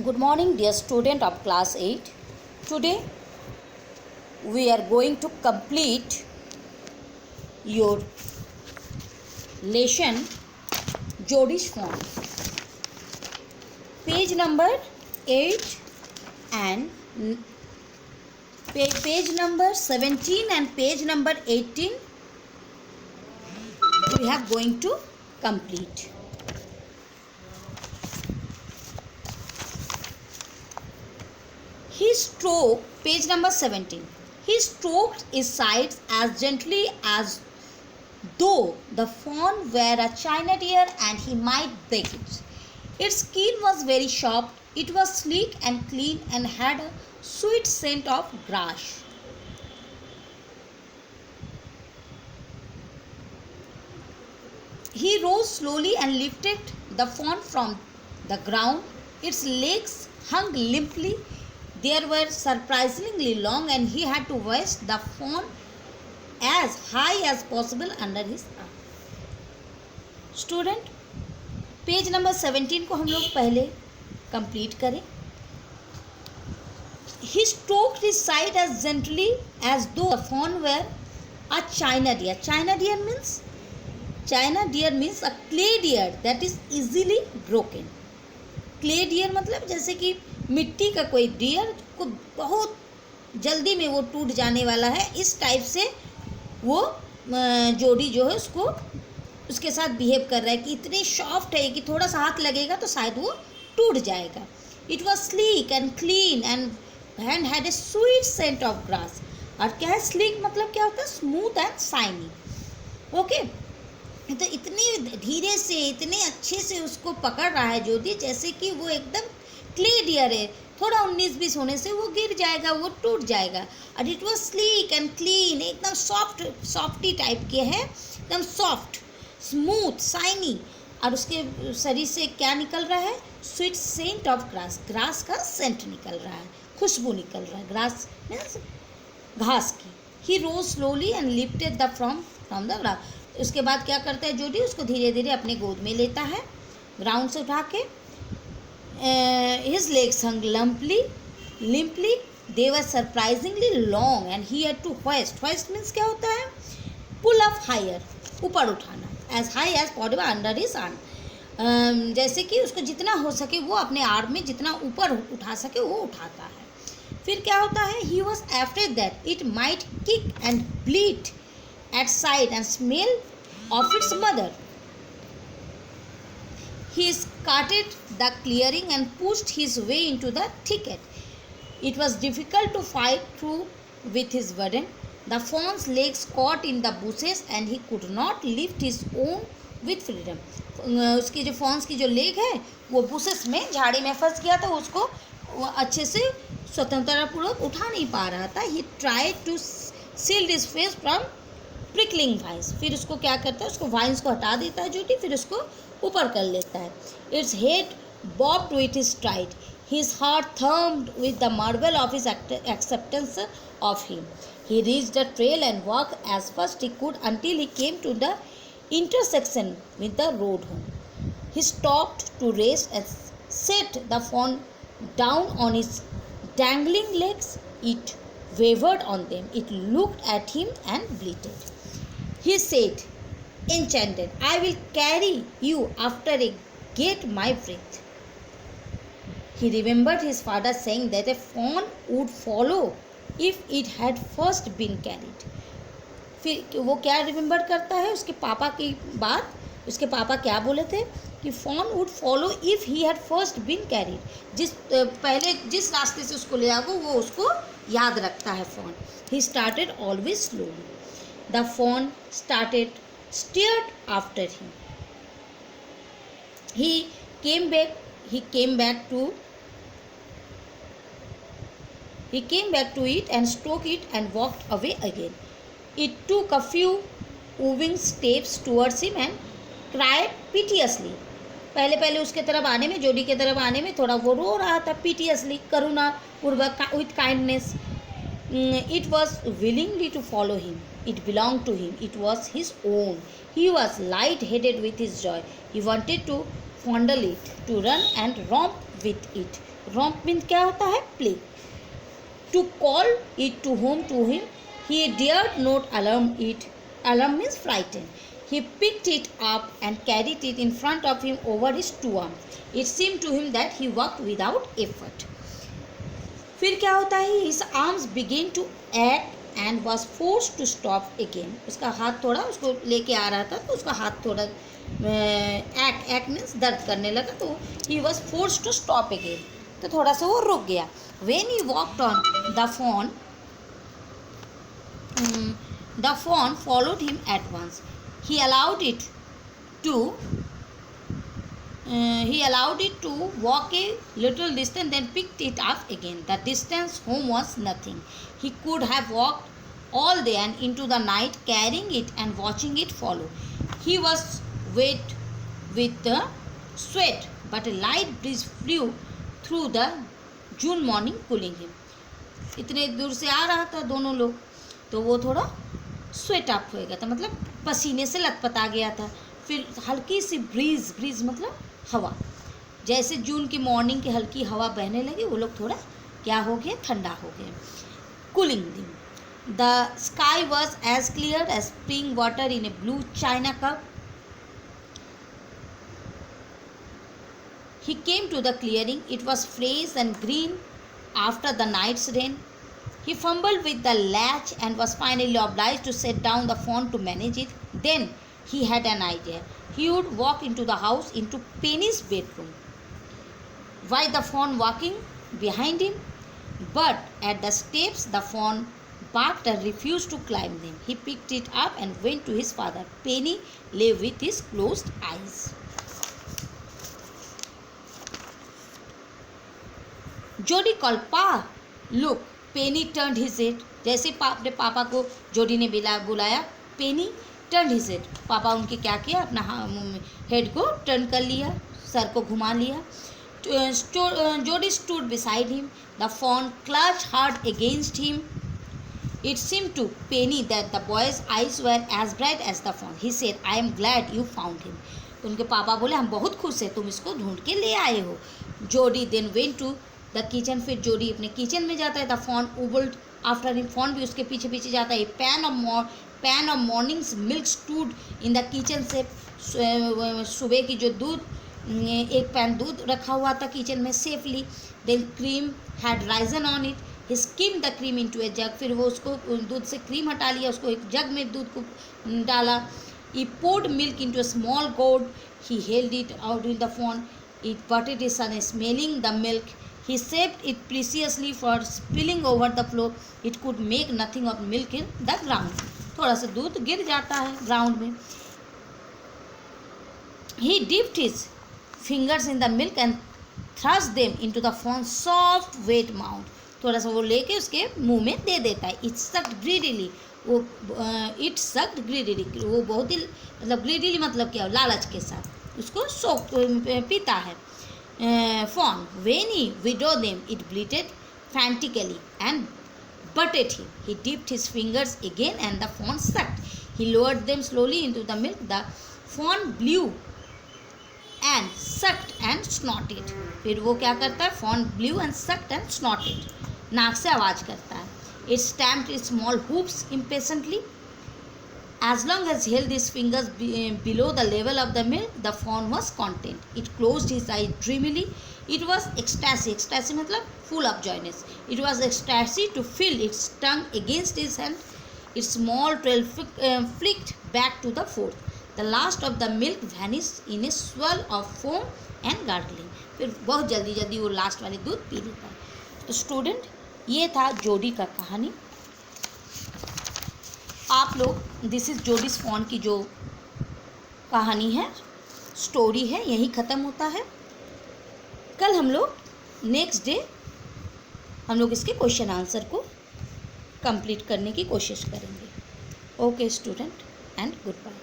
Good morning, dear student of class 8. Today we are going to complete your lesson Jodish form. Page number 8 and page number 17 and page number 18 we are going to complete. He stroked, page number 17, he stroked his sides as gently as though the fawn were a china deer and he might break it. Its skin was very sharp, it was sleek and clean and had a sweet scent of grass. He rose slowly and lifted the fawn from the ground. Its legs hung limply. They were surprisingly long and he had to hoist the fawn as high as possible under his arm. Student, page number 17 को हम लोग पहले complete करें. He stroked his side as gently as though the fawn were a china deer. China deer means a clay deer that is easily broken. Clay dear मतलब जैसे कि मिट्टी का कोई डियर को बहुत जल्दी में वो टूट जाने वाला है, इस टाइप से वो जोड़ी जो है उसके साथ बिहेव कर रहा है कि इतनी सॉफ्ट है कि थोड़ा सा हाथ लगेगा तो शायद वो टूट जाएगा. It was sleek and clean and had a sweet scent of grass. और क्या है स्लीक मतलब क्या होता है? Smooth and shiny. ओके, तो इतनी धीरे से इतने अच्छे से उसको पकड़ रहा है ज्योति जैसे कि वो एकदम क्ले डियर है. थोड़ा 19-20 होने से वो गिर जाएगा, वो टूट जाएगा. और it was sleek and clean, एकदम सॉफ्टी टाइप के है, एकदम सॉफ्ट, स्मूथ, शाइनी. और उसके शरीर से क्या निकल रहा है? Sweet scent of grass. Grass का सेंट निकल रहा है, खुशबू निकल रहा है. ग्रास मीन्स घास की. He rose slowly and lifted the from the grass. उसके बाद क्या करता है जोडी? उसको धीरे धीरे अपने गोद में लेता है ग्राउंड से उठा के. His legs hung limply they were surprisingly long and he had to hoist. Hoist means क्या होता है? पुल अप हायर, ऊपर उठाना. As high as possible under his arm. जैसे कि उसको जितना हो सके वो अपने आर्म में जितना ऊपर उठा सके वो उठाता है. फिर क्या होता है? He was afraid that it might kick and bleed at sight and smell of its mother. He skirted the clearing and pushed his way into the thicket. It was difficult to fight through with his burden. The fawn's legs caught in the bushes and he could not lift his own with freedom. उसकी जो fawns की जो leg है वो bushes में, झाड़ी में फंस गया था, उसको अच्छे से स्वतंत्रतापूर्वक उठा नहीं पा रहा था. He tried to shield his face from prickling vines. फिर उसको क्या करता है? उसको वाइन्स को हटा देता है जोटी, फिर उसको ऊपर कर लेता है. Its head bobbed with his stride, his heart thumped with the marvel of his acceptance of him. He reached the trail and walk as first he could until he came to the intersection with the road home. He stopped to rest and set the fawn down on his dangling legs. It wavered on them. It looked at him and bleated. He said, enchanted, I will carry you after I get my breath. He remembered his father saying that a fawn would follow if it had first been carried. फिर वो क्या remember करता है? उसके पापा की बात. उसके पापा क्या बोले थे कि fawn would follow if he had first been carried. पहले जिस रास्ते से उसको ले आगो वो उसको याद रखता है fawn. He started always slowly. The fawn steered after him. He came back to it and stroked it and walked away again. It took a few moving steps towards him and cried piteously. पहले उसके तरफ आने में, जोड़ी के तरफ आने में थोड़ा वो रो रहा था, piteously, करुणा पूर्वक, with kindness. It was willingly to follow him. It belonged to him. It was his own. He was light-headed with his joy. He wanted to fondle it, to run and romp with it. Romp means क्या होता है? Play. To call it to him, he dared not alarm it. Alarm means frighten. He picked it up and carried it in front of him over his two arms. It seemed to him that he walked without effort. फिर क्या होता है? His arms began to ache and was forced to stop again. उसका हाथ थोड़ा उसको लेके आ रहा था तो उसका हाथ थोड़ा ache means दर्द करने लगा तो he was forced to stop again. तो थोड़ा सा वो रुक गया. When he walked on, the fawn followed him at once. He allowed it to walk a little distance, then picked it up again. The distance home was nothing. He could have walked all day and into the night, carrying it and watching it follow. He was wet with the sweat, but a light breeze flew through the June morning, cooling him. इतने दूर से आ रहा था दोनों लोग तो वो थोड़ा स्वेट अप हो गया था, मतलब पसीने से लथपथा गया था. फिर हल्की सी ब्रीज मतलब हवा, जैसे जून की मॉर्निंग की हल्की हवा बहने लगी वो लोग थोड़ा क्या हो गए? ठंडा हो गए. कूलिंग दिन. The sky was as clear as spring water in a blue china cup. He came to the clearing. It was fresh and green after the night's rain. He fumbled with the latch and was finally obliged to set down the fawn to manage it. Then he had an idea. He would walk into the house, into Penny's bedroom. Why the fawn walking behind him? But at the steps the fawn barked and refused to climb them. He picked it up and went to his father. Penny lay with his closed eyes. जोडी called, "Pa, look." Penny turned his head. जैसे अपने पापा को जोडी ने बुलाया, Penny turned his head. पापा उनके क्या किया? अपना हेड को टर्न कर लिया, सर को घुमा लिया. Jody stood beside him. The fawn clutched hard against him. It seemed to Penny that the boy's eyes were as bright as the fawn. He said, "I am glad you found him." तो उनके पापा बोले, हम बहुत खुश हैं तुम इसको ढूंढ के ले आए हो. Jody then went to the kitchen. फिर जोडी अपने किचन में जाता है. The fawn wobbled after him. Fawn भी उसके पीछे पीछे जाता है. Pan of morning's milk stood in the kitchen. से सुबह की जो दूध, एक पैन दूध रखा हुआ था किचन में safely. Then cream had risen on it. He skimmed the cream into a jug. फिर वो उसको दूध से क्रीम हटा लिया, उसको एक जग में दूध को डाला. ही poured milk into a small gourd. He held it out in the fawn. It butted his son, smelling the milk. He saved it preciously for spilling over the floor. It could make nothing of milk in the ground. थोड़ा सा दूध गिर जाता है ground में. He dipped his fingers in the milk and thrust them into the fawn's soft wet mouth. थोड़ा सा वो लेके उसके मुंह में दे देता है. It sucked greedily. It sucked greedily. वो बहुत ही मतलब greedily मतलब क्या? लालच के साथ उसको पीता है. Fawn. When he widowed them, it bleated frantically and butted him. He dipped his fingers again and the fawn sucked. He lowered them slowly into the milk. The fawn blew and sucked and snorted. फिर वो क्या करता है? Fawn blew and sucked and snorted. नाक से आवाज़ करता है. It stamped its small hoofs impatiently. As long as he held his fingers below the level of the milk, the fawn was content. It closed his eyes dreamily. It was ecstasy. Ecstasy मतलब full of joyness. It was ecstasy to feel its tongue against his hand. Its small trail flicked back to the fourth. The last of the milk vanished in a swirl of foam and gargling. फिर बहुत जल्दी जल्दी वो last वाली दूध P लेता है. तो स्टूडेंट, ये था जोडी का कहानी. आप लोग दिस इज़ जोडीज फॉन की जो कहानी है, स्टोरी है, यहीं ख़त्म होता है. कल हम लोग नेक्स्ट डे हम लोग इसके क्वेश्चन आंसर को कंप्लीट करने की कोशिश करेंगे. Okay student, and good bye.